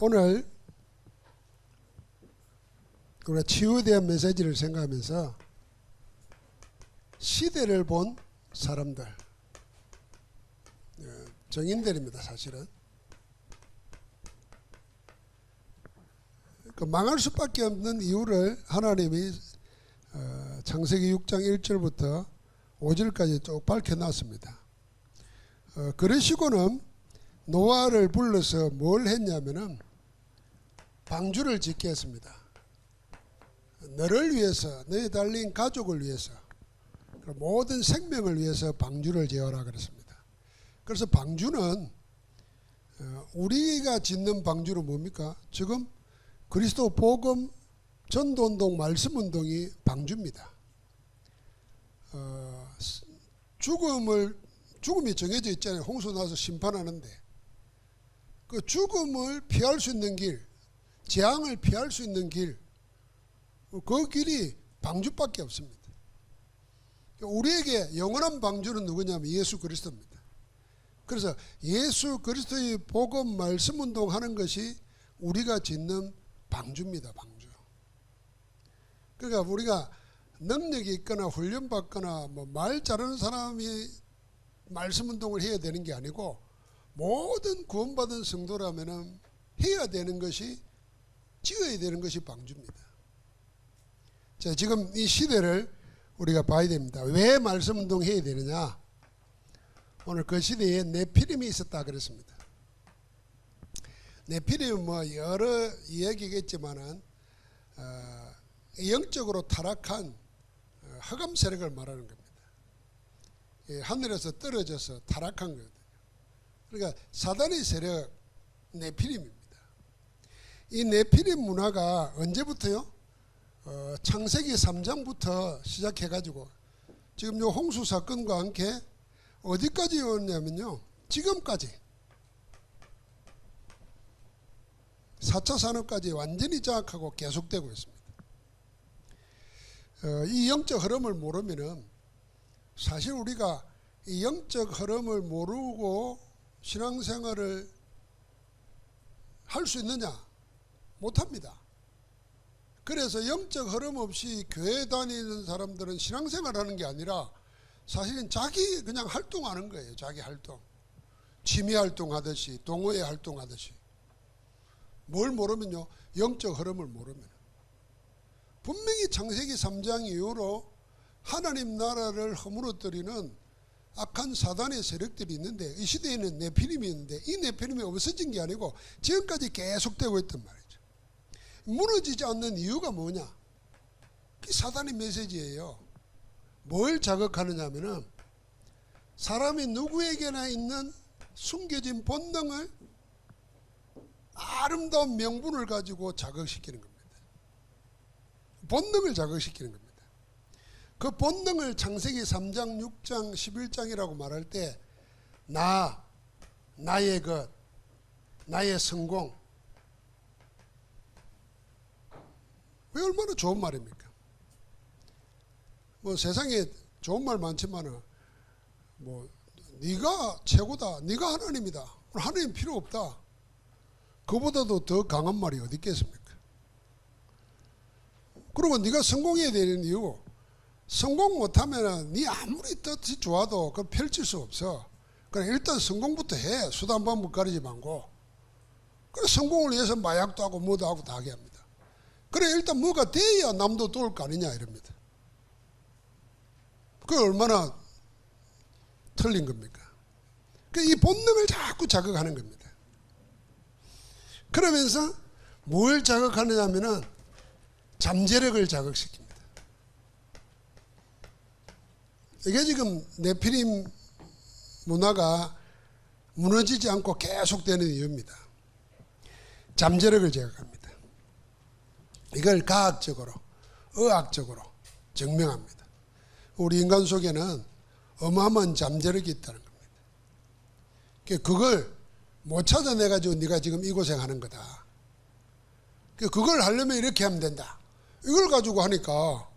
오늘 우리가 치유에 대한 메시지를 생각하면서 시대를 본 사람들, 정인들입니다. 사실은 망할 수밖에 없는 이유를 하나님이 창세기 6장 1절부터 5절까지 쭉 밝혀놨습니다. 그러시고는 노아를 불러서 뭘 했냐면은 방주를 짓게 했습니다. 너를 위해서, 너에 달린 가족을 위해서, 모든 생명을 위해서 방주를 지어라 그랬습니다. 그래서 방주는 우리가 짓는 방주는 뭡니까? 지금 그리스도 복음 전도운동 말씀운동이 방주입니다. 죽음이 정해져 있잖아요. 홍수 나서 심판하는데 그 죽음을 피할 수 있는 길, 재앙을 피할 수 있는 길, 그 길이 방주밖에 없습니다. 우리에게 영원한 방주는 누구냐면 예수 그리스도입니다. 그래서 예수 그리스도의 복음 말씀 운동하는 것이 우리가 짓는 방주입니다. 방주. 그러니까 우리가 능력이 있거나 훈련받거나 말 잘하는 사람이 말씀 운동을 해야 되는 게 아니고 모든 구원받은 성도라면은 해야 되는 것이, 지어야 되는 것이 방주입니다. 자, 지금 이 시대를 우리가 봐야 됩니다. 왜 말씀 운동 해야 되느냐? 오늘 그 시대에 네피림이 있었다 그랬습니다. 네피림은 여러 이야기겠지만은 영적으로 타락한 흑암 세력을 말하는 겁니다. 하늘에서 떨어져서 타락한 거거든요. 그러니까 사단의 세력 네피림입니다. 이 네피림 문화가 언제부터요? 창세기 3장부터 시작해가지고 지금 요 홍수 사건과 함께 어디까지 오냐면요, 지금까지 4차 산업까지 완전히 장악하고 계속되고 있습니다. 이 영적 흐름을 모르면은 사실 우리가 이 영적 흐름을 모르고 신앙생활을 할 수 있느냐? 못합니다. 그래서 영적 흐름 없이 교회 다니는 사람들은 신앙생활하는 게 아니라 사실은 자기 그냥 활동하는 거예요. 자기 활동. 취미 활동하듯이, 동호회 활동하듯이. 뭘 모르면요, 영적 흐름을 모르면 분명히 창세기 3장 이후로 하나님 나라를 허물어뜨리는 악한 사단의 세력들이 있는데, 이 시대에는 네피림이 있는데 이 네피림이 없어진 게 아니고 지금까지 계속되고 있단 말이죠. 무너지지 않는 이유가 뭐냐? 그게 사단의 메시지예요. 뭘 자극하느냐 하면은 사람이 누구에게나 있는 숨겨진 본능을, 아름다운 명분을 가지고 자극시키는 겁니다. 본능을 자극시키는 겁니다. 그 본능을 창세기 3장, 6장, 11장이라고 말할 때 나의 것, 나의 성공, 왜 얼마나 좋은 말입니까? 세상에 좋은 말 많지만은 네가 최고다, 네가 하나님이다, 하나님 필요 없다, 그보다도 더 강한 말이 어디 있겠습니까? 그리고 네가 성공해야 되는 이유, 성공 못하면은 네 아무리 뜻이 좋아도 그걸 펼칠 수 없어. 그래 일단 성공부터 해. 수단 방법 가리지 말고. 그래 성공을 위해서 마약도 하고 뭐도 하고 다 하게 합니다. 그래 일단 뭐가 돼야 남도 도울 거 아니냐 이럽니다. 그게 얼마나 틀린 겁니까? 이 본능을 자꾸 자극하는 겁니다. 그러면서 뭘 자극하느냐 하면은 잠재력을 자극시킵니다. 이게 지금 네피림 문화가 무너지지 않고 계속되는 이유입니다. 잠재력을 자극합니다. 이걸 과학적으로, 의학적으로 증명합니다. 우리 인간 속에는 어마어마한 잠재력이 있다는 겁니다. 그걸 못 찾아내가지고 네가 지금 이 고생하는 거다. 그걸 하려면 이렇게 하면 된다. 이걸 가지고 하니까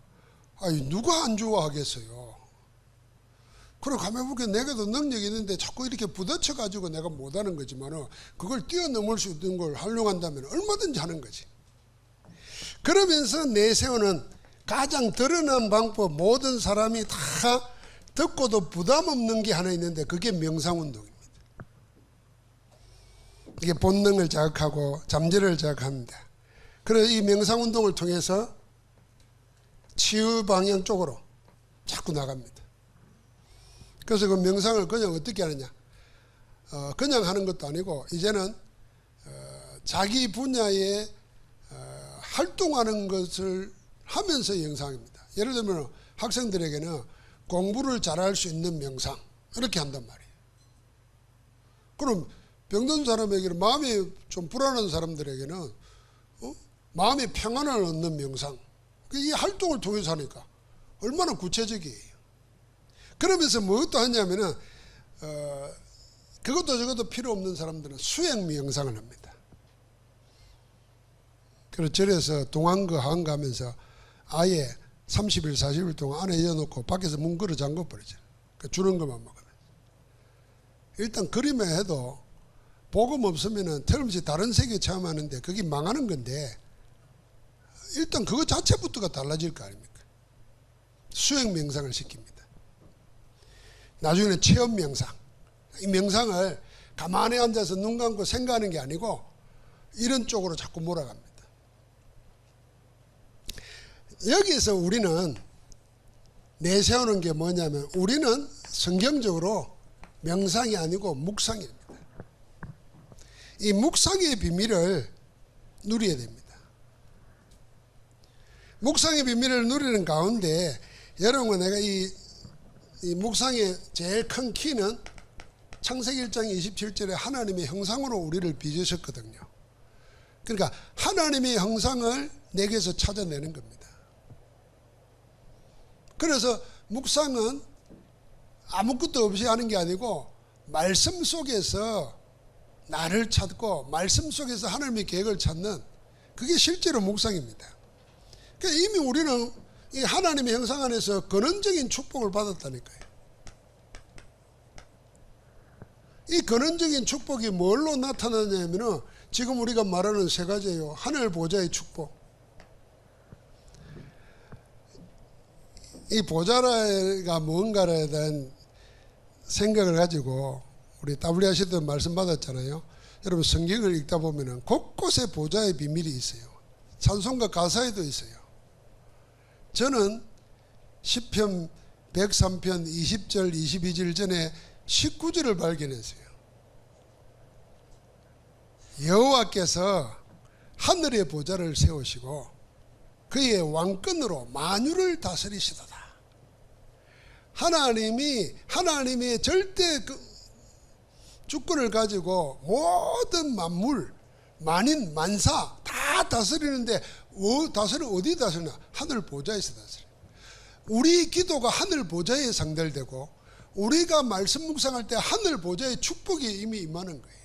누가 안 좋아하겠어요. 그리고 가만보니까 내게도 능력이 있는데 자꾸 이렇게 부딪혀 가지고 내가 못하는 거지만 그걸 뛰어넘을 수 있는 걸 활용한다면 얼마든지 하는 거지. 그러면서 내세우는 가장 드러난 방법, 모든 사람이 다 듣고도 부담 없는 게 하나 있는데 그게 명상운동입니다. 이게 본능을 자극하고 잠재를 자극합니다. 그래서 이 명상운동을 통해서 치유 방향 쪽으로 자꾸 나갑니다. 그래서 그 명상을 그냥 어떻게 하느냐, 그냥 하는 것도 아니고 이제는 자기 분야에 활동하는 것을 하면서 명상입니다. 예를 들면 학생들에게는 공부를 잘할 수 있는 명상 이렇게 한단 말이에요. 그럼 병든 사람에게는, 마음이 좀 불안한 사람들에게는 마음의 평안을 얻는 명상, 이 활동을 통해서 하니까 얼마나 구체적이에요. 그러면서 무엇도 하냐면은 그것도 저것도 필요 없는 사람들은 수행 명상을 합니다. 그래서 절에서 동안거 하안거 하면서 아예 30일 40일 동안 안에 이어놓고 밖에서 문 걸어 잠궈 버리죠. 주는 것만 먹으면. 일단 그림에 해도 복음 없으면은 틀림없이 다른 세계 체험하는데 그게 망하는 건데, 일단 그거 자체부터가 달라질 거 아닙니까? 수행 명상을 시킵니다. 나중에는 체험 명상. 이 명상을 가만히 앉아서 눈 감고 생각하는 게 아니고 이런 쪽으로 자꾸 몰아갑니다. 여기서 우리는 내세우는 게 뭐냐면, 우리는 성경적으로 명상이 아니고 묵상입니다. 이 묵상의 비밀을 누려야 됩니다. 묵상의 비밀을 누리는 가운데 여러분, 내가 이 묵상의 제일 큰 키는 창세기 1장 27절에 하나님의 형상으로 우리를 빚으셨거든요. 그러니까 하나님의 형상을 내게서 찾아내는 겁니다. 그래서 묵상은 아무것도 없이 하는 게 아니고 말씀 속에서 나를 찾고 말씀 속에서 하나님의 계획을 찾는, 그게 실제로 묵상입니다. 그러니까 이미 우리는 이 하나님의 형상 안에서 근원적인 축복을 받았다니까요. 이 근원적인 축복이 뭘로 나타나냐면은 지금 우리가 말하는 세 가지예요. 하늘 보좌의 축복. 이 보좌가 뭔가에 대한 생각을 가지고 우리 WRC도 말씀 받았잖아요. 여러분 성경을 읽다 보면은 곳곳에 보좌의 비밀이 있어요. 찬송가 가사에도 있어요. 저는 시편 103편 20절 22절 전에 19절을 발견했어요. 여호와께서 하늘의 보좌를 세우시고 그의 왕권으로 만유를 다스리시도다. 하나님의 절대 주권을 가지고 모든 만물, 만인, 만사 다 다스리는데, 어디 다스리나? 하늘 보좌에서 다스려요. 우리 기도가 하늘 보좌에 상달되고 우리가 말씀 묵상할 때 하늘 보좌의 축복이 이미 임하는 거예요.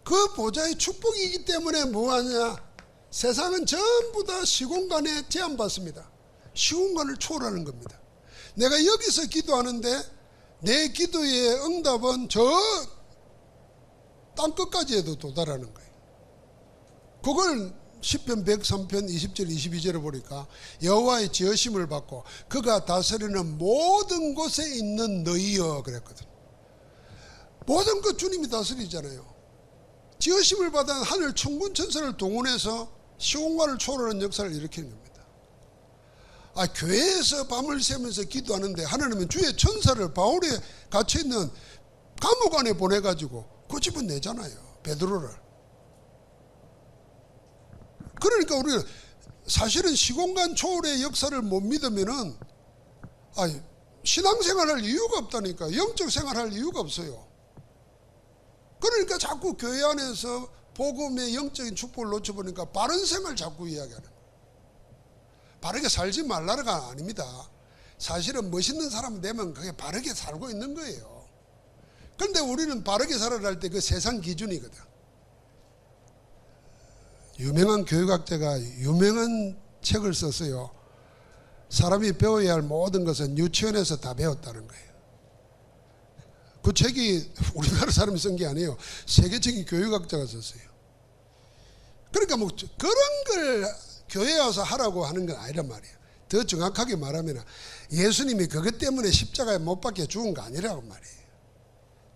그 보좌의 축복이기 때문에 뭐하냐? 세상은 전부 다 시공간에 제한받습니다. 시공간을 초월하는 겁니다. 내가 여기서 기도하는데 내 기도의 응답은 저 땅끝까지에도 도달하는 거예요. 그걸 시편 103편 20절 22절에 보니까 여호와의 지으심을 받고 그가 다스리는 모든 곳에 있는 너희여 그랬거든. 모든 것 주님이 다스리잖아요. 지으심을 받은 하늘 천군 천사를 동원해서 시공간을 초월하는 역사를 일으키는 겁니다. 교회에서 밤을 새면서 기도하는데 하나님은 주의 천사를 바울에 갇혀있는 감옥 안에 보내가지고 그 집은 내잖아요. 베드로를. 그러니까 우리는 사실은 시공간 초월의 역사를 못 믿으면은 신앙생활할 이유가 없다니까. 영적 생활할 이유가 없어요. 그러니까 자꾸 교회 안에서 복음의 영적인 축복을 놓쳐보니까 바른 생활 자꾸 이야기하는 거예요. 바르게 살지 말라가 아닙니다. 사실은 멋있는 사람 되면 그게 바르게 살고 있는 거예요. 그런데 우리는 바르게 살아야 할 때 그 세상 기준이거든. 유명한 교육학자가 유명한 책을 썼어요. 사람이 배워야 할 모든 것은 유치원에서 다 배웠다는 거예요. 그 책이 우리나라 사람이 쓴 게 아니에요. 세계적인 교육학자가 썼어요. 그러니까 뭐 그런 걸 교회에 와서 하라고 하는 건 아니란 말이에요. 더 정확하게 말하면 예수님이 그것 때문에 십자가에 못 박혀 죽은 거 아니라고 말이에요.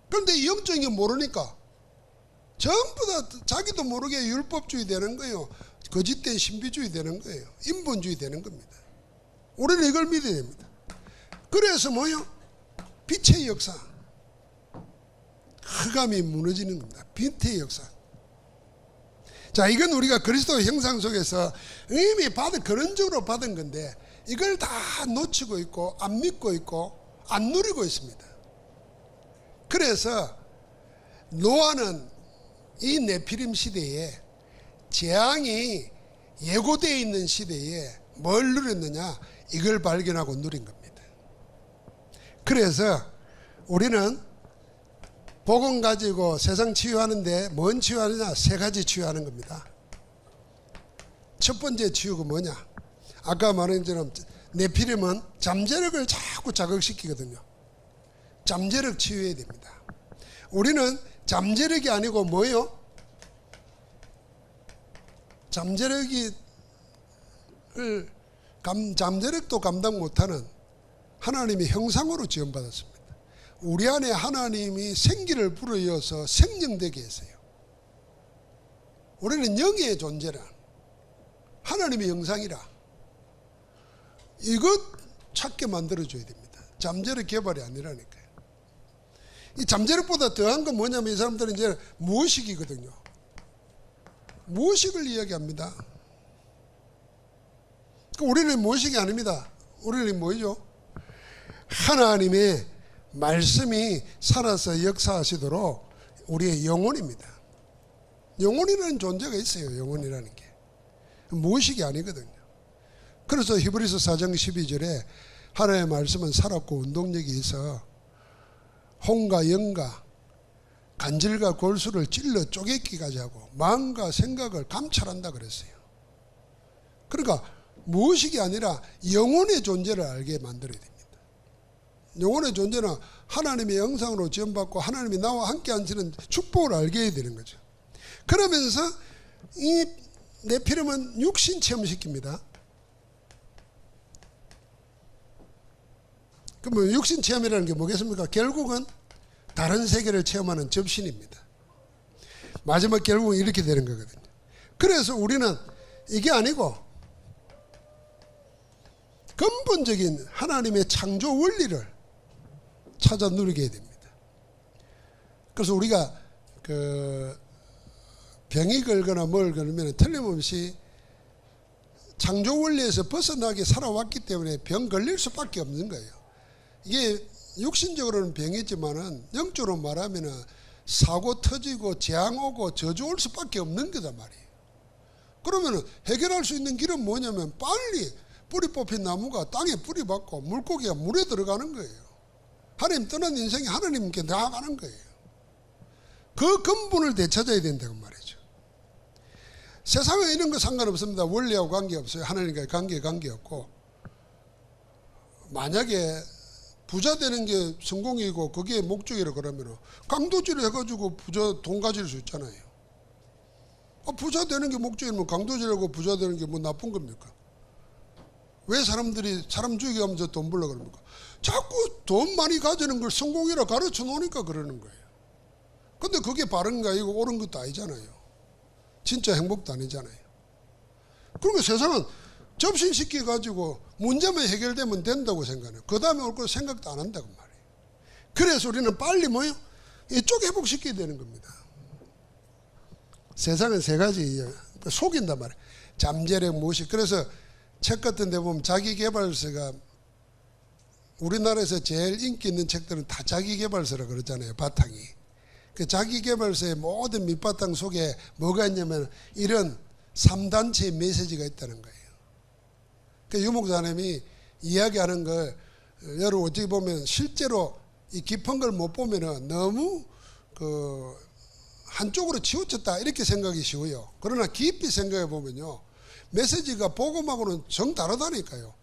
그런데 이 영적인 게 모르니까 전부 다 자기도 모르게 율법주의 되는 거예요. 거짓된 신비주의 되는 거예요. 인본주의 되는 겁니다. 우리는 이걸 믿어야 됩니다. 그래서 뭐요? 빛의 역사. 흑암이 무너지는 겁니다. 빛의 역사. 자, 이건 우리가 그리스도의 형상 속에서 이미 근원적으로 받은 건데 이걸 다 놓치고 있고 안 믿고 있고 안 누리고 있습니다. 그래서 노아는 이 네피림 시대에 재앙이 예고되어 있는 시대에 뭘 누렸느냐? 이걸 발견하고 누린 겁니다. 그래서 우리는 복음 가지고 세상 치유하는데 뭔 치유하느냐? 세 가지 치유하는 겁니다. 첫 번째 치유가 뭐냐? 아까 말한 것처럼 네피림은 잠재력을 자꾸 자극시키거든요. 잠재력 치유해야 됩니다. 우리는 잠재력이 아니고 뭐요? 잠재력도 감당 못하는 하나님의 형상으로 지음받았습니다. 우리 안에 하나님이 생기를 불어이어서 생명되게 했어요. 우리는 영의 존재라, 하나님의 형상이라, 이것 찾게 만들어줘야 됩니다. 잠재력 개발이 아니라니까요. 이 잠재력보다 더한 건 뭐냐면 이 사람들은 이제 무의식이거든요. 무의식을 이야기합니다. 우리는 무의식이 아닙니다. 우리는 뭐죠? 하나님의 말씀이 살아서 역사하시도록 우리의 영혼입니다. 영혼이라는 존재가 있어요. 영혼이라는 게 무의식이 아니거든요. 그래서 히브리서 4장 12절에 하나님의 말씀은 살았고 운동력이 있어 혼과 영과 간질과 골수를 찔러 쪼개기까지 하고 마음과 생각을 감찰한다 그랬어요. 그러니까 무의식이 아니라 영혼의 존재를 알게 만들어야 됩니다. 영혼의 존재는 하나님의 형상으로 지음받고 하나님이 나와 함께 하시는 축복을 알게 해야 되는 거죠. 그러면서 이 네피림은 육신 체험시킵니다. 그러면 육신 체험이라는 게 뭐겠습니까? 결국은 다른 세계를 체험하는 접신입니다. 마지막 결국은 이렇게 되는 거거든요. 그래서 우리는 이게 아니고 근본적인 하나님의 창조 원리를 찾아 누리게 됩니다. 그래서 우리가 병이 걸거나 뭘 걸면 틀림없이 창조 원리에서 벗어나게 살아왔기 때문에 병 걸릴 수밖에 없는 거예요. 이게 육신적으로는 병이지만은 영적으로 말하면은 사고 터지고 재앙 오고 저주 올 수밖에 없는 거단 말이에요. 그러면은 해결할 수 있는 길은 뭐냐면 빨리 뿌리 뽑힌 나무가 땅에 뿌리 박고 물고기가 물에 들어가는 거예요. 하나님 떠난 인생이 하나님께 나아가는 거예요. 그 근본을 되찾아야 된다고 말이죠. 세상에 이런 거 상관없습니다. 원리하고 관계없어요. 하나님과의 관계없고 만약에 부자 되는 게 성공이고 그게 목적이라 그러면 강도질 해가지고 부자 돈 가질 수 있잖아요. 부자 되는 게 목적이면 강도질하고 부자 되는 게 뭐 나쁜 겁니까? 왜 사람들이 사람 죽이게 하면서 돈 벌려 그럽니까? 자꾸 돈 많이 가지는 걸 성공이라 가르쳐 놓으니까 그러는 거예요. 근데 그게 바른 거 아니고 옳은 것도 아니잖아요. 진짜 행복도 아니잖아요. 그러니까 세상은 접신시켜 가지고 문제만 해결되면 된다고 생각해요. 그 다음에 올 거 생각도 안 한다고 말이에요. 그래서 우리는 빨리 뭐요? 이쪽 회복시켜야 되는 겁니다. 세상은 세 가지 속인단 말이에요. 잠재력, 무의식. 그래서 책 같은 데 보면 자기개발서가 우리나라에서 제일 인기 있는 책들은 다 자기개발서라 그러잖아요. 바탕이. 그 자기개발서의 모든 밑바탕 속에 뭐가 있냐면 이런 3단체의 메시지가 있다는 거예요. 그 유목사님이 이야기하는 걸 여러분 어떻게 보면 실제로 이 깊은 걸 못 보면은 너무 한쪽으로 치우쳤다 이렇게 생각이 쉬워요. 그러나 깊이 생각해 보면요. 메시지가 복음하고는 정 다르다니까요.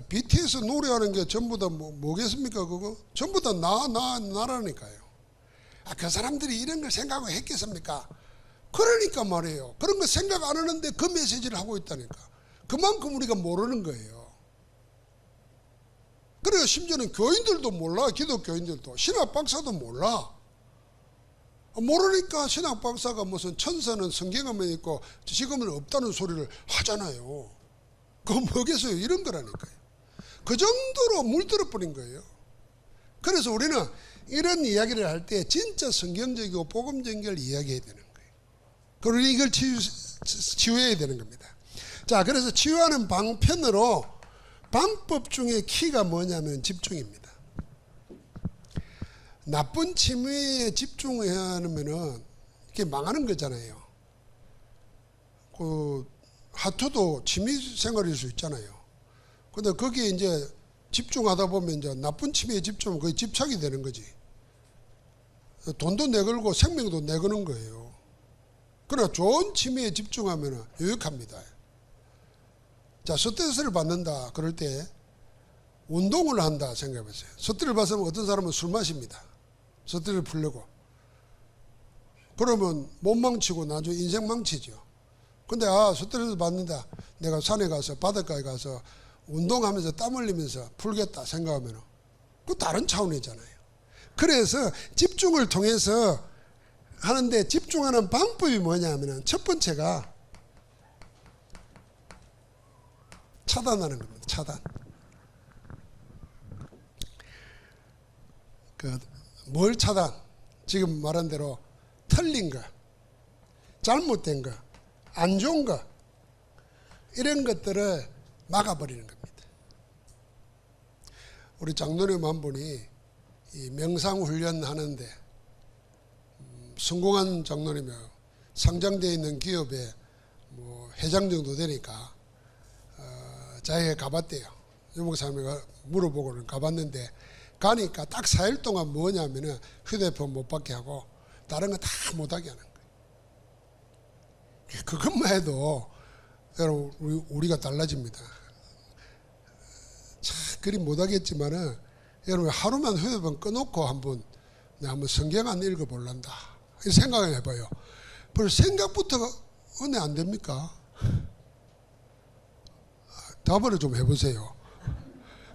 BTS 노래하는 게 전부 다 뭐겠습니까? 그거 전부 다 나라니까요. 그 사람들이 이런 걸 생각하고 했겠습니까? 그러니까 말이에요. 그런 거 생각 안 하는데 그 메시지를 하고 있다니까. 그만큼 우리가 모르는 거예요. 그래요. 심지어는 교인들도 몰라. 기독교인들도. 신학 박사도 몰라. 모르니까 신학 박사가 무슨 천사는 성경에만 있고 지금은 없다는 소리를 하잖아요. 그건 뭐겠어요? 이런 거라니까요. 그 정도로 물들어 버린 거예요. 그래서 우리는 이런 이야기를 할 때 진짜 성경적이고 복음적인 걸 이야기해야 되는 거예요. 그리고 이걸 치유해야 되는 겁니다. 자, 그래서 치유하는 방편으로 방법 중에 키가 뭐냐면 집중입니다. 나쁜 취미에 집중하면은 이게 망하는 거잖아요. 그 하투도 취미 생활일 수 있잖아요. 근데 거기에 이제 집중하다 보면 이제 나쁜 취미에 집중하면 거의 집착이 되는 거지. 돈도 내걸고 생명도 내거는 거예요. 그러나 좋은 취미에 집중하면 유익합니다. 자, 스트레스를 받는다. 그럴 때 운동을 한다 생각해보세요. 스트레스를 받으면 어떤 사람은 술 마십니다. 스트레스를 풀려고. 그러면 못 망치고 나중에 인생 망치죠. 근데 스트레스 받는다. 내가 산에 가서 바닷가에 가서 운동하면서 땀 흘리면서 풀겠다 생각하면 그 다른 차원이잖아요. 그래서 집중을 통해서 하는데 집중하는 방법이 뭐냐면 첫 번째가 차단하는 겁니다. 차단. 뭘 차단? 지금 말한 대로 틀린 거, 잘못된 거, 안 좋은 거 이런 것들을 막아버리는 겁니다. 우리 장로님 한 분이 이 명상훈련 하는데 성공한 장로님이에요. 상장되어 있는 기업에 뭐 회장 정도 되니까 자기가 가봤대요. 유목사님이 물어보고는 가봤는데 가니까 딱 4일 동안 뭐냐면은 휴대폰 못 받게 하고 다른 거 다 못하게 하는 거예요. 그것만 해도 여러분 우리가 달라집니다. 참 그리 못하겠지만은 여러분 하루만 휴대폰 꺼놓고 한번 성경 안 읽어볼란다 이 생각을 해봐요. 벌써 생각부터가 은혜 안 됩니까? 답을 좀 해보세요.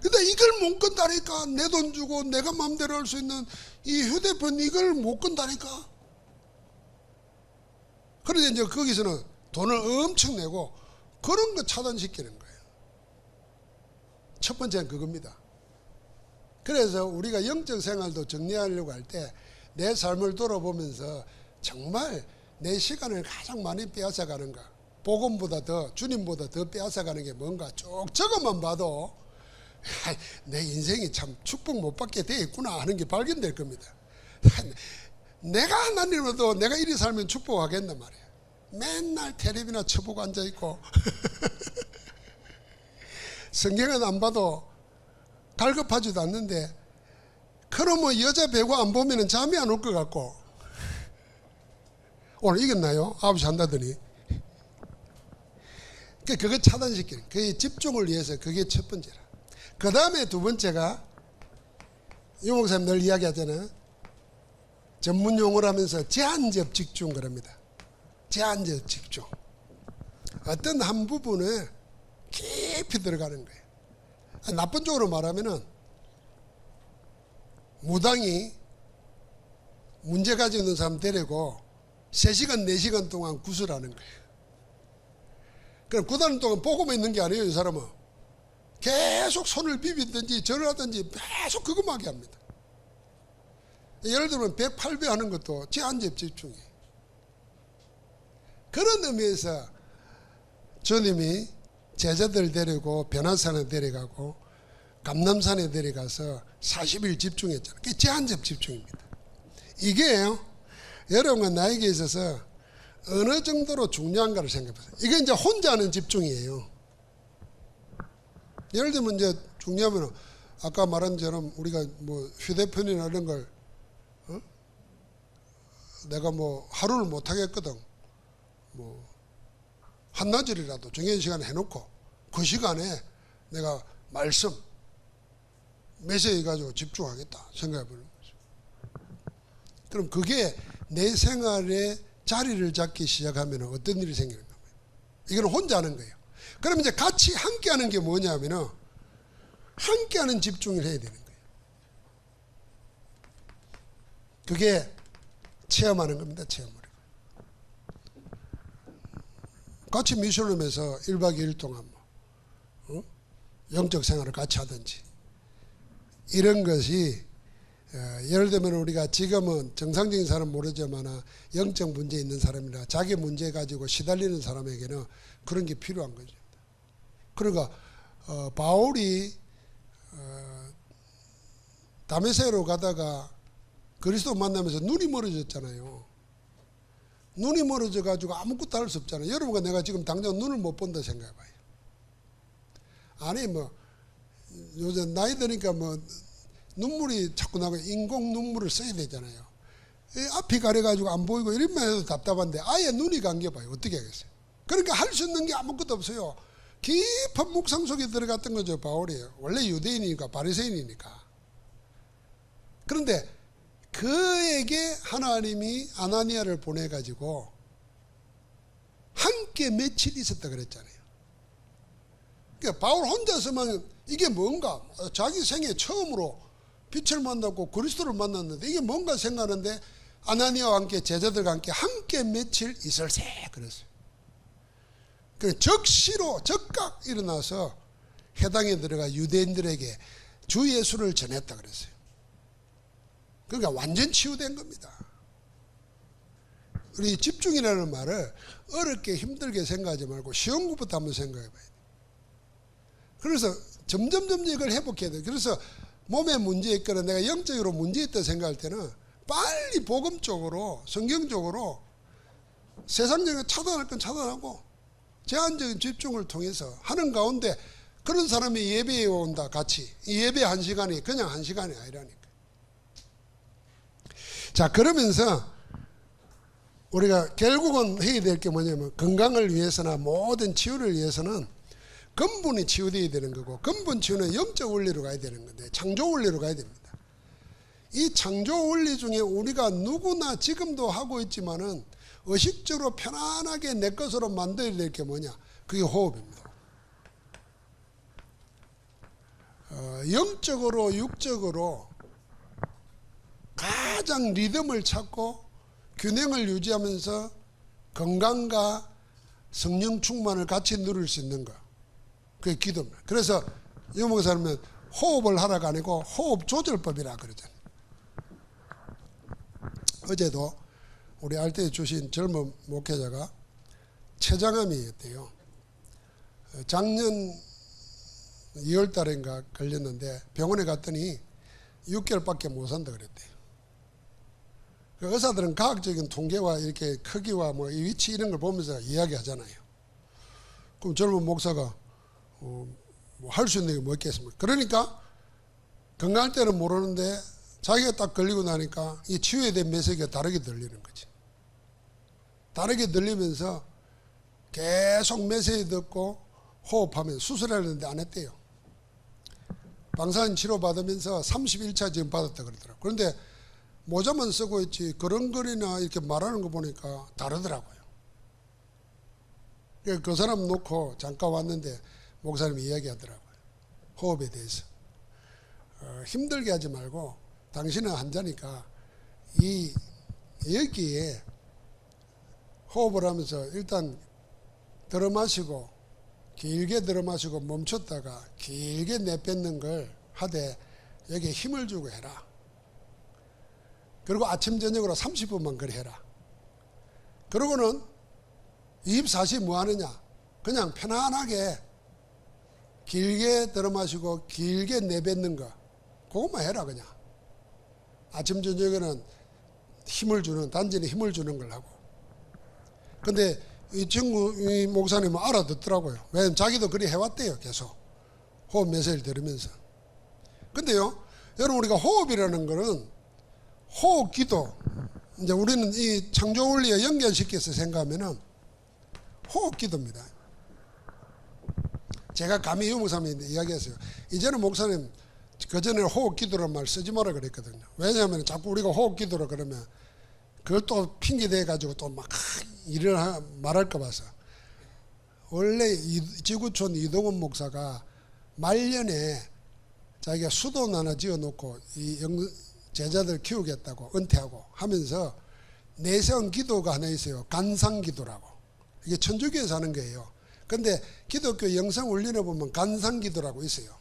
근데 이걸 못 건다니까. 내 돈 주고 내가 마음대로 할 수 있는 이 휴대폰 이걸 못 건다니까. 그런데 이제 거기서는 돈을 엄청 내고 그런 거 차단시키는 거예요. 첫 번째는 그겁니다. 그래서 우리가 영적 생활도 정리하려고 할 때 내 삶을 돌아보면서 정말 내 시간을 가장 많이 빼앗아가는 거, 복음보다 더 주님보다 더 빼앗아가는 게 뭔가 쭉 저것만 봐도 내 인생이 참 축복 못 받게 돼 있구나 하는 게 발견될 겁니다. 내가 하나님으로도 내가 이리 살면 축복하겠단 말이에요. 맨날 텔레비나 쳐보고 앉아있고 성경은 안 봐도 갈급하지도 않는데 그러면 여자 배구 안 보면 잠이 안 올 것 같고 오늘 이겼나요? 9시 한다더니 그거 차단시키는 그게 집중을 위해서 그게 첫 번째라. 그 다음에 두 번째가 유 목사님 늘 이야기하잖아요. 전문 용어를 하면서 제한적 집중 그럽니다. 제한적 집중. 어떤 한 부분에 깊이 들어가는 거예요. 나쁜 쪽으로 말하면은 무당이 문제 가지고 있는 사람 데리고 3시간 4시간 동안 구슬하는 거예요. 그럼 9달 동안 보고만 있는 게 아니에요. 이 사람은 계속 손을 비비든지 절을 하든지 계속 그것만 하게 합니다. 예를 들면 108배 하는 것도 제한적 집중이에요. 그런 의미에서 주님이 제자들 데리고 변화산에 데려가고 감남산에 데려가서 40일 집중했잖아요. 그게 제한적 집중입니다. 이게요, 여러분과 나에게 있어서 어느 정도로 중요한가를 생각해보세요. 이게 이제 혼자 하는 집중이에요. 예를 들면 이제 중요하면 아까 말한 것처럼 우리가 뭐 휴대폰이나 이런 걸 내가 뭐 하루를 못 하겠거든. 뭐 한나절이라도 정해진 시간에 해놓고 그 시간에 내가 말씀, 메시지 가지고 집중하겠다 생각해보는 거죠. 그럼 그게 내 생활에 자리를 잡기 시작하면 어떤 일이 생기는 거예요? 이건 혼자 하는 거예요. 그럼 이제 같이 함께 하는 게 뭐냐면 함께 하는 집중을 해야 되는 거예요. 그게 체험하는 겁니다. 체험을. 같이 미션홈에서 1박 2일 동안 영적 생활을 같이 하든지 이런 것이 예를 들면 우리가 지금은 정상적인 사람은 모르지만 영적 문제 있는 사람이나 자기 문제 가지고 시달리는 사람에게는 그런 게 필요한 거죠. 그러니까 바울이 다메섹으로 가다가 그리스도 만나면서 눈이 멀어졌잖아요. 눈이 멀어져 가지고 아무것도 할 수 없잖아요. 여러분과 내가 지금 당장 눈을 못 본다 생각해봐요. 아니 요즘 나이 드니까 눈물이 자꾸 나고 인공 눈물을 써야 되잖아요. 앞이 가려가지고 안 보이고 이러면 해도 답답한데 아예 눈이 감겨봐요. 어떻게 하겠어요? 그러니까 할 수 있는 게 아무것도 없어요. 깊은 묵상 속에 들어갔던 거죠. 바울이 원래 유대인이니까 바리새인이니까. 그런데 그에게 하나님이 아나니아를 보내가지고 함께 며칠 있었다 그랬잖아요. 그러니까 바울 혼자서만 이게 뭔가 자기 생애 처음으로 빛을 만났고 그리스도를 만났는데 이게 뭔가 생각하는데 아나니아와 함께 제자들과 함께 며칠 있을세 그랬어요. 그래서 적시로 적각 일어나서 회당에 들어가 유대인들에게 주 예수를 전했다 그랬어요. 그러니까 완전 치유된 겁니다. 우리 집중이라는 말을 어렵게 힘들게 생각하지 말고 쉬운 것부터 한번 생각해 봐야 돼요. 그래서 점점 이걸 회복해야 돼요. 그래서 몸에 문제 있거나 내가 영적으로 문제 있다 생각할 때는 빨리 복음 쪽으로 성경적으로 세상적인 차단할 건 차단하고 제한적인 집중을 통해서 하는 가운데 그런 사람이 예배에 온다 같이 이 예배 1시간이 그냥 1시간이 아니라니까. 자 그러면서 우리가 결국은 해야 될 게 뭐냐면 건강을 위해서나 모든 치유를 위해서는 근본이 치유되어야 되는 거고 근본 치유는 영적 원리로 가야 되는 건데 창조 원리로 가야 됩니다. 이 창조 원리 중에 우리가 누구나 지금도 하고 있지만은 의식적으로 편안하게 내 것으로 만들어야 될 게 뭐냐? 그게 호흡입니다. 영적으로 육적으로 가장 리듬을 찾고 균형을 유지하면서 건강과 성령 충만을 같이 누릴 수 있는 거. 그게 기도입니다. 그래서 영목사 하면 호흡을 하라가 아니고 호흡 조절법이라 그러잖아요. 어제도 우리 알때에 주신 젊은 목회자가 췌장암이었대요. 작년 2월 달인가 걸렸는데 병원에 갔더니 6개월밖에 못 산다 그랬대요. 의사들은 과학적인 통계와 이렇게 크기와 뭐 위치 이런 걸 보면서 이야기하잖아요. 그럼 젊은 목사가 뭐 할 수 있는 게 뭐 있겠습니까? 그러니까 건강할 때는 모르는데 자기가 딱 걸리고 나니까 이 치유에 대한 메시지가 다르게 들리는 거지. 다르게 들리면서 계속 메시지 듣고 호흡하면 수술하는데 안 했대요. 방사선 치료 받으면서 31차 지금 받았다 그러더라고요. 그런데 모자만 쓰고 있지 그런거리나 이렇게 말하는 거 보니까 다르더라고요. 그 사람 놓고 잠깐 왔는데 목사님이 이야기하더라고요. 호흡에 대해서. 힘들게 하지 말고 당신은 환자니까 여기에 호흡을 하면서 일단 들어 마시고 길게 들어 마시고 멈췄다가 길게 내뱉는 걸 하되 여기에 힘을 주고 해라. 그리고 아침 저녁으로 30분만 그래 해라. 그러고는 24시 뭐 하느냐? 그냥 편안하게 길게 들어 마시고 길게 내뱉는 거 그것만 해라 그냥. 아침 저녁에는 힘을 주는 단전에 힘을 주는 걸 하고. 근데 이 친구 이 목사님은 알아듣더라고요. 왜냐면 자기도 그리 해왔대요. 계속 호흡 메시지를 들으면서. 근데요 여러분 우리가 호흡이라는 거는 호흡 기도 이제 우리는 이 창조 원리에 연결시켜서 생각하면은 호흡 기도입니다. 제가 감히 유 목사님이 이야기했어요. 이제는 목사님 그전에 호흡 기도란 말 쓰지 마라 그랬거든요. 왜냐하면 자꾸 우리가 호흡 기도라 그러면 그걸 또 핑계 대가지고 또 막 일을 말할까 봐서. 원래 지구촌 이동원 목사가 말년에 자기가 수도 하나 지어놓고 이 제자들 키우겠다고 은퇴하고 하면서 내세운 기도가 하나 있어요. 간상기도라고. 이게 천주교에서 하는 거예요. 근데 기독교 영성훈련에 보면 간상기도라고 있어요.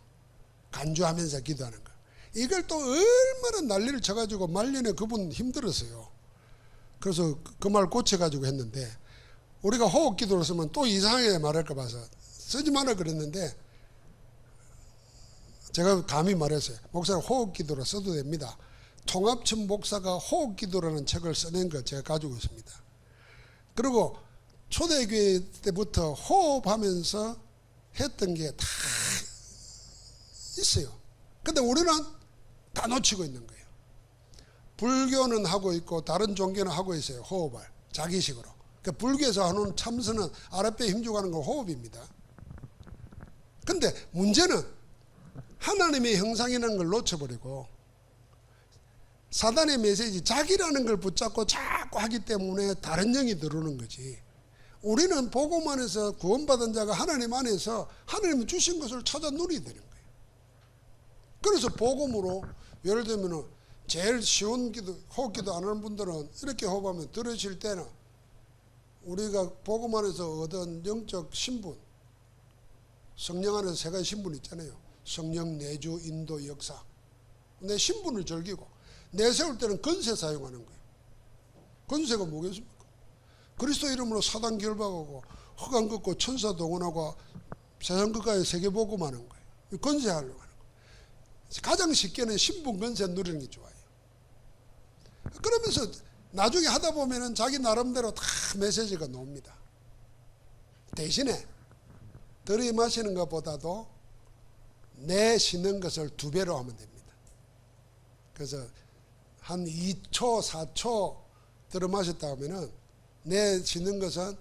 간주하면서 기도하는 거. 이걸 또 얼마나 난리를 쳐가지고 말년에 그분 힘들었어요. 그래서 그 말 고쳐가지고 했는데 우리가 호흡 기도로 쓰면 또 이상하게 말할까 봐서 쓰지 마라 그랬는데 제가 감히 말했어요. 목사님 호흡 기도로 써도 됩니다. 통합천 목사가 호흡 기도라는 책을 써낸 거 제가 가지고 있습니다. 그리고 초대교회 때부터 호흡하면서 했던 게 다 있어요. 근데 우리는 다 놓치고 있는 거예요. 불교는 하고 있고 다른 종교는 하고 있어요. 호흡을 자기식으로. 그러니까 불교에서 하는 참선은 아랫배에 힘주고 하는 건 호흡입니다. 근데 문제는 하나님의 형상이라는 걸 놓쳐버리고 사단의 메시지 자기라는 걸 붙잡고 자꾸 하기 때문에 다른 영이 들어오는 거지. 우리는 복음 안에서 구원받은 자가 하나님 안에서 하나님이 주신 것을 찾아 누리게 되는 거예요. 그래서 복음으로 예를 들면 제일 쉬운 기도, 호흡기도 안 하는 분들은 이렇게 호흡하면 들으실 때는 우리가 복음 안에서 얻은 영적 신분, 성령 안에서 세 가지 신분 있잖아요. 성령, 내주, 인도, 역사. 내 신분을 즐기고 내세울 때는 건세 사용하는 거예요. 건세가 뭐겠습니까? 그리스도 이름으로 사단 결박하고 흑암 걷고 천사 동원하고 세상 끝까지 세계복음하는 거예요. 건세하려고 하는 거예요. 가장 쉽게는 신분 건세 누리는 게 좋아요. 그러면서 나중에 하다 보면은 자기 나름대로 다 메시지가 나옵니다. 대신에 들이마시는 것보다도 내쉬는 것을 2배로 하면 됩니다. 그래서 한 2초, 4초 들이마셨다 하면은 내쉬는 것은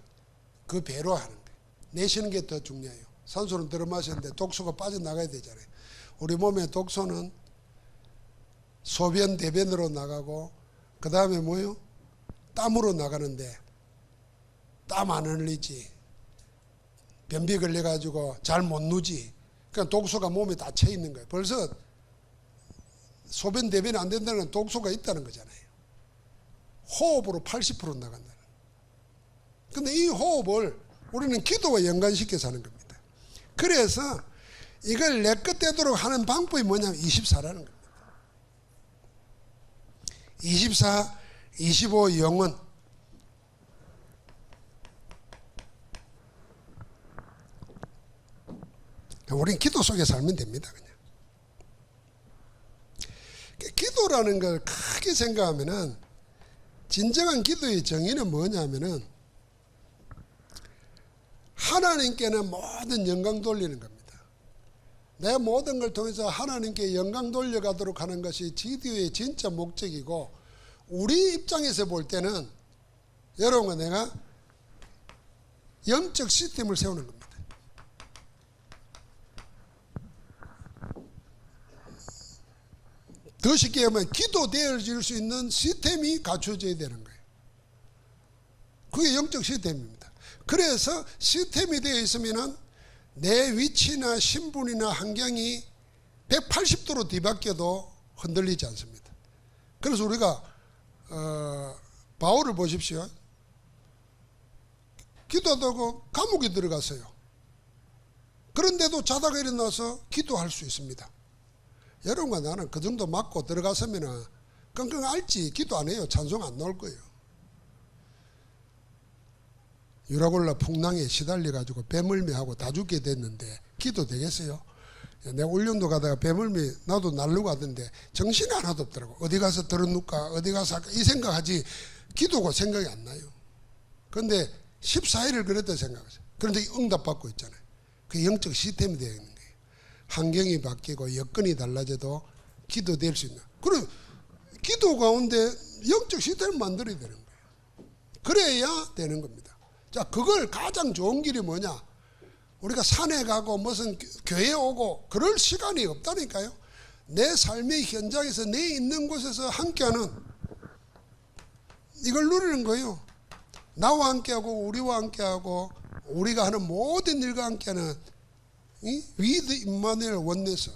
그 배로 하는 거예요. 내쉬는 게 더 중요해요. 산소는 들이마셨는데 독소가 빠져나가야 되잖아요. 우리 몸의 독소는 소변, 대변으로 나가고 그 다음에 뭐요? 땀으로 나가는데 땀 안 흘리지. 변비 걸려가지고 잘 못 누지. 그러니까 독소가 몸에 다 차 있는 거예요. 벌써 소변, 대변이 안 된다는 건 독소가 있다는 거잖아요. 호흡으로 80% 나간다는 거예요. 근데 이 호흡을 우리는 기도와 연관시켜서 하는 겁니다. 그래서 이걸 내 끝되도록 하는 방법이 뭐냐면 24라는 겁니다. 24, 25 영원. 우린 기도 속에 살면 됩니다. 그냥. 기도라는 걸 크게 생각하면은 진정한 기도의 정의는 뭐냐면은 하나님께는 모든 영광 돌리는 겁니다. 내 모든 걸 통해서 하나님께 영광 돌려가도록 하는 것이 기도의 진짜 목적이고 우리 입장에서 볼 때는 여러분과 내가 영적 시스템을 세우는 겁니다. 더 쉽게 하면 기도되어질 수 있는 시스템이 갖춰져야 되는 거예요. 그게 영적 시스템입니다. 그래서 시스템이 되어 있으면은 내 위치나 신분이나 환경이 180도로 뒤바뀌어도 흔들리지 않습니다. 그래서 우리가 바울을 보십시오. 기도하다가 감옥에 들어갔어요. 그런데도 자다가 일어나서 기도할 수 있습니다. 여러분과 나는 그 정도 맞고 들어갔으면 끙끙 앓지 기도 안 해요. 찬송 안 나올 거예요. 유라골라 풍랑에 시달려가지고 배멀미하고 다 죽게 됐는데 기도 되겠어요? 내가 울릉도 가다가 배멀미 나도 날르고 하던데 정신이 하나도 없더라고. 어디 가서 들어눕까 어디 가서 할까 이 생각하지 기도가 생각이 안 나요. 그런데 14일을 그랬다 생각하세요. 그런데 응답받고 있잖아요. 그게 영적 시스템이 되어 있는 거예요. 환경이 바뀌고 여건이 달라져도 기도될 수 있는. 그리고 기도 가운데 영적 시스템을 만들어야 되는 거예요. 그래야 되는 겁니다. 자, 그걸 가장 좋은 길이 뭐냐? 우리가 산에 가고 무슨 교회에 오고 그럴 시간이 없다니까요. 내 삶의 현장에서 내 있는 곳에서 함께하는 이걸 누리는 거예요. 나와 함께하고 우리와 함께하고 우리가 하는 모든 일과 함께하는 이 위드 임마누엘 원내에서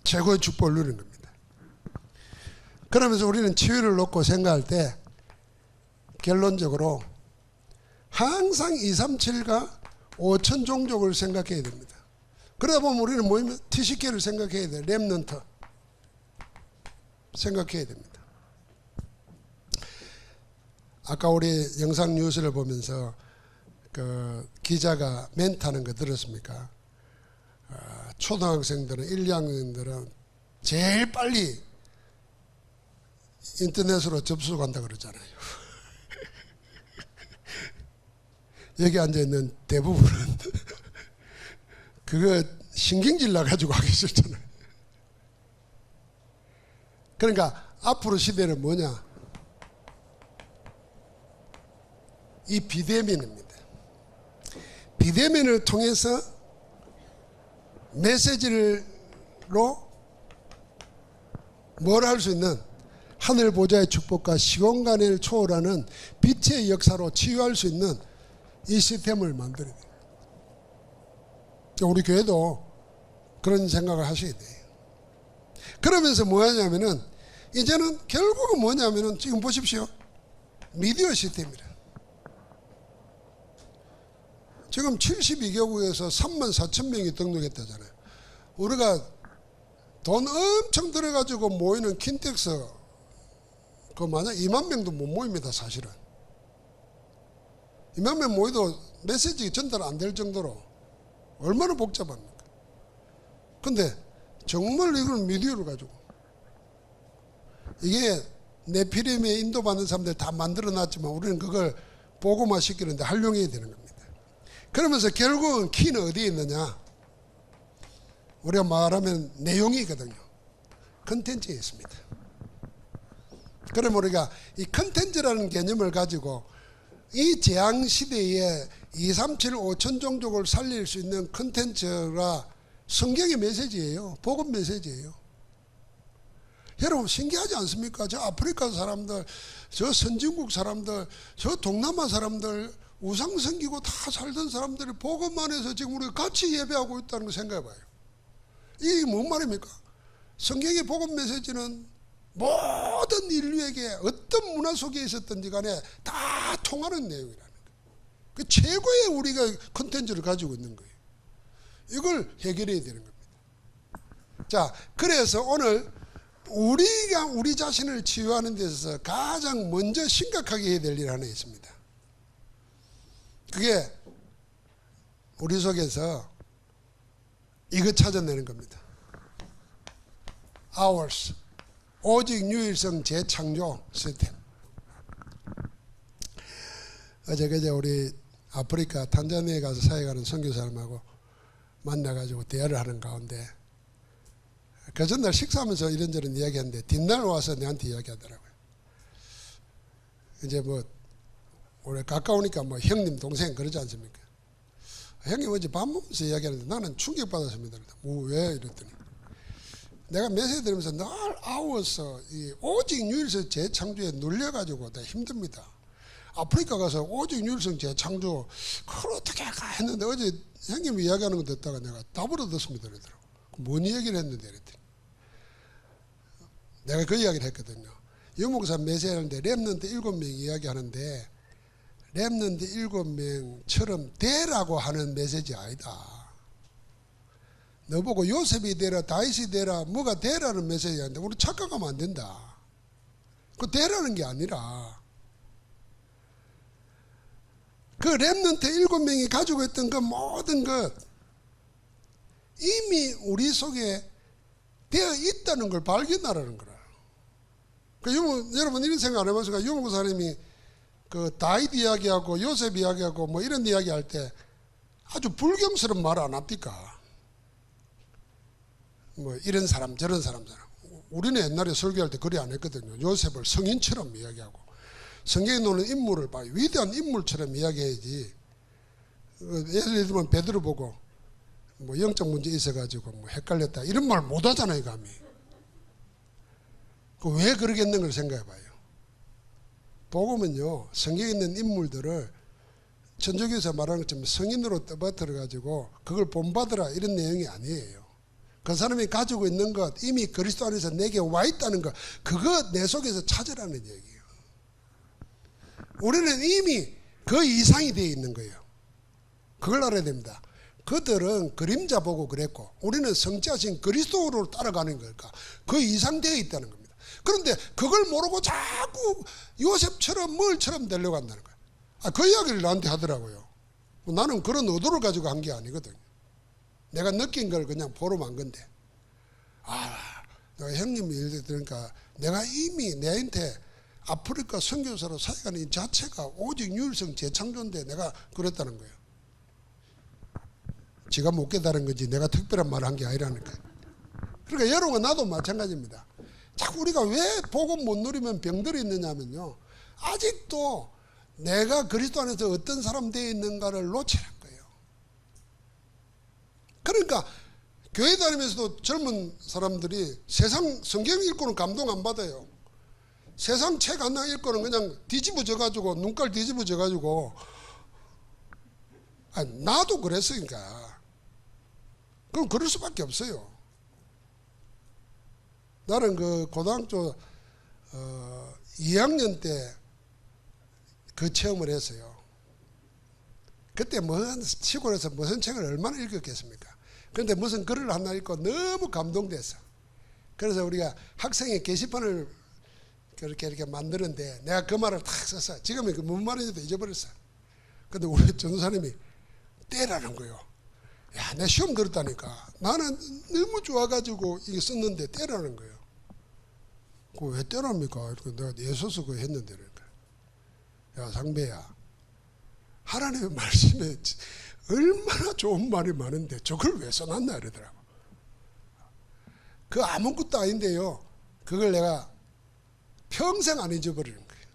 최고의 축복을 누리는 겁니다. 그러면서 우리는 치유를 놓고 생각할 때 결론적으로 항상 237과 5천 종족을 생각해야 됩니다. 그러다 보면 우리는 뭐냐면 TCK를 생각해야 돼요. 렘넌트 생각해야 됩니다. 아까 우리 영상 뉴스를 보면서 그 기자가 멘트하는 거 들었습니까? 초등학생들은 1, 2학년들은 제일 빨리 인터넷으로 접속한다 그러잖아요. 여기 앉아있는 대부분은 그거 신경질 나가지고 하기 싫잖아요. 그러니까 앞으로 시대는 뭐냐? 이 비대면입니다. 비대면을 통해서 메시지로 뭘 할 수 있는 하늘 보좌의 축복과 시공간을 초월하는 빛의 역사로 치유할 수 있는 이 시스템을 만들어야 돼요. 우리 교회도 그런 생각을 하셔야 돼요. 그러면서 뭐 하냐면은 이제는 결국은 뭐냐면은 지금 보십시오. 미디어 시스템이라. 지금 72개국에서 34,000명이 등록했다잖아요. 우리가 돈 엄청 들어가지고 모이는 킨텍스 그 만약 2만 명도 못 모입니다. 사실은 2만 명 모여도 메시지 전달 안 될 정도로 얼마나 복잡합니까? 근데 정말 이걸 미디어를 가지고 이게 네피림에 인도받는 사람들 다 만들어놨지만 우리는 그걸 보고만 시키는데 활용해야 되는 겁니다. 그러면서 결국은 키는 어디에 있느냐? 우리가 말하면 내용이거든요. 컨텐츠에 있습니다. 그럼 우리가 이 컨텐츠라는 개념을 가지고 이 재앙시대에 237, 5천 종족을 살릴 수 있는 컨텐츠가 성경의 메시지예요. 복음 메시지예요. 여러분 신기하지 않습니까? 저 아프리카 사람들, 저 선진국 사람들, 저 동남아 사람들 우상 섬기고 다 살던 사람들이 복음 안에서 지금 우리가 같이 예배하고 있다는 거 생각해봐요. 이게 뭔 말입니까? 성경의 복음 메시지는 모든 인류에게 어떤 문화 속에 있었든지 간에 다 통하는 내용이라는 거예요. 그 최고의 우리가 컨텐츠를 가지고 있는 거예요. 이걸 해결해야 되는 겁니다. 자, 그래서 오늘 우리가 우리 자신을 치유하는 데 있어서 가장 먼저 심각하게 해야 될 일 하나 있습니다. 그게 우리 속에서 이거 찾아내는 겁니다. Ours. 오직 유일성 재창조 시스템. 어제 그제 우리 아프리카 탄자니아에 가서 사역하는 선교사님하고 만나가지고 대화를 하는 가운데 그 전날 식사하면서 이런저런 이야기했는데 뒷날 와서 내한테 이야기하더라고요. 이제 뭐 우리 가까우니까 뭐 형님 동생 그러지 않습니까? 형님 어제 밥 먹으면서 이야기하는데 나는 충격받았습니다. 왜 이랬더니 내가 메시지 들으면서 늘 아워서 이 오직 유일성 재창조에 눌려가지고 나 힘듭니다. 아프리카 가서 오직 유일성 재창조 그걸 어떻게 할까 했는데 어제 형님이 이야기하는 거 듣다가 내가 답을 얻었습니다. 그러더라고. 뭔 얘기를 했는데 그랬더니 내가 그 이야기를 했거든요. 유목사 메시지하는데 렘넌트 7명 이야기하는데 렘넌트 7명처럼 되라고 하는 메시지 아니다. 너보고 요셉이 되라 다윗이 되라 뭐가 되라는 메시지인데 우리 착각하면 안 된다. 그 되라는 게 아니라 그 렘넌트 7명이 가지고 있던 그 모든 것 이미 우리 속에 되어 있다는 걸 발견하라는 거라. 여러분 이런 생각 안 해봤습니까? 유목사 사람이 그 다윗 이야기하고 요셉 이야기하고 뭐 이런 이야기 할 때 아주 불경스러운 말 안 합니까? 뭐 이런 사람 저런 사람 우리는 옛날에 설교할 때 그리 안 했거든요. 요셉을 성인처럼 이야기하고 성경에 나오는 인물을 봐 위대한 인물처럼 이야기해야지 예를 들면 베드로 보고 뭐 영적 문제 있어가지고 뭐 헷갈렸다 이런 말 못하잖아요. 감히. 왜 그러겠는 걸 생각해봐요. 복음은요, 성경에 있는 인물들을 천주교에서 말하는 것처럼 성인으로 떠받들어가지고 그걸 본받으라 이런 내용이 아니에요. 그 사람이 가지고 있는 것, 이미 그리스도 안에서 내게 와 있다는 것, 그거 내 속에서 찾으라는 얘기예요. 우리는 이미 그 이상이 되어 있는 거예요. 그걸 알아야 됩니다. 그들은 그림자 보고 그랬고 우리는 성취하신 그리스도로 따라가는 걸까? 그 이상 되어 있다는 겁니다. 그런데 그걸 모르고 자꾸 요셉처럼 뭘처럼 되려고 한다는 거예요. 그 이야기를 나한테 하더라고요. 나는 그런 의도를 가지고 한 게 아니거든요. 내가 느낀 걸 그냥 보러 한 건데. 내가 형님이 얘기 들으니까 내가 이미 내한테 아프리카 선교사로 사역하는 이 자체가 오직 유일성 재창조인데 내가 그랬다는 거예요. 지가 못 깨달은 거지 내가 특별한 말을 한 게 아니라는 거예요. 그러니까 여러분과 나도 마찬가지입니다. 자꾸 우리가 왜 복음 못 누리면 병들어 있느냐면요, 아직도 내가 그리스도 안에서 어떤 사람 되어 있는가를 놓치는 거예요. 그러니까 교회 다니면서도 젊은 사람들이 세상 성경 읽고는 감동 안 받아요. 세상 책 하나 읽고는 그냥 뒤집어져 가지고 눈깔 뒤집어져 가지고 나도 그랬으니까 그럼 그럴 수밖에 없어요. 나는 그 고등학교 2학년 때 그 체험을 했어요. 그때 시골에서 무슨 책을 얼마나 읽었겠습니까? 그런데 무슨 글을 하나 읽고 너무 감동됐어. 그래서 우리가 학생의 게시판을 이렇게 만드는데 내가 그 말을 탁 썼어. 지금은 그 뭔 말인지도 잊어버렸어. 근데 우리 전도사님이 떼라는 거예요. 야, 내 시험 들었다니까. 나는 너무 좋아가지고 이게 썼는데 떼라는 거예요. 그거 왜 떼랍니까? 이렇게 내가 예서서 그거 했는데. 야, 상배야. 하나님의 말씀에 얼마나 좋은 말이 많은데 저걸 왜 써놨나 이러더라고. 그 아무것도 아닌데요. 그걸 내가 평생 안 잊어버리는 거예요.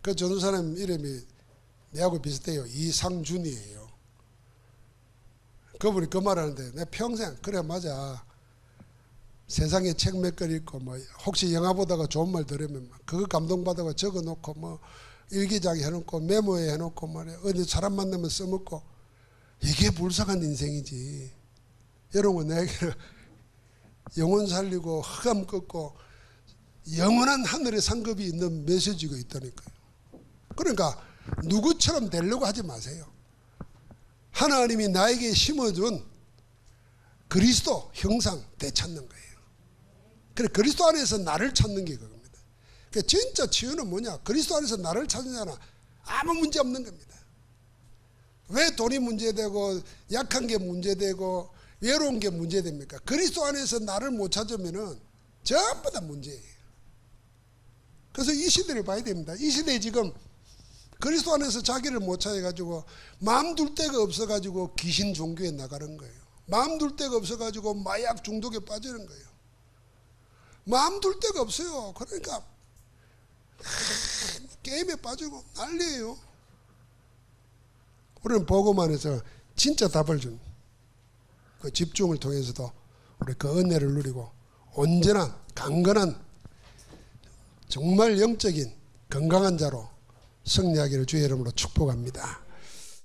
그 전도사님 이름이 내하고 비슷해요. 이상준이에요. 그분이 그 말하는데 내가 평생 그래 맞아. 세상에 책 몇 권 읽고 뭐 혹시 영화 보다가 좋은 말 들으면 그거 감동받아가 적어놓고 뭐 일기장에 해놓고 메모에 해놓고 말이야. 어디 사람 만나면 써먹고 이게 불쌍한 인생이지. 여러분 내게는 영혼 살리고 흑암 꺾고 영원한 하늘의 상급이 있는 메시지가 있다니까요. 그러니까 누구처럼 되려고 하지 마세요. 하나님이 나에게 심어준 그리스도 형상 되찾는 거예요. 그래 그리스도 안에서 나를 찾는 게 그겁니다. 그러니까 진짜 치유는 뭐냐? 그리스도 안에서 나를 찾느냐나 아무 문제 없는 겁니다. 왜 돈이 문제되고 약한 게 문제되고 외로운 게 문제됩니까? 그리스도 안에서 나를 못 찾으면은 전부 다 문제예요. 그래서 이 시대를 봐야 됩니다. 이 시대에 지금 그리스도 안에서 자기를 못 찾아가지고 마음 둘 데가 없어가지고 귀신 종교에 나가는 거예요. 마음 둘 데가 없어가지고 마약 중독에 빠지는 거예요. 마음 둘 데가 없어요. 그러니까 게임에 빠지고 난리예요. 우리는 복음 안에서 진짜 답을 준 그 집중을 통해서도 우리 그 은혜를 누리고 온전한 강건한 정말 영적인 건강한 자로 승리하기를 주의 이름으로 축복합니다.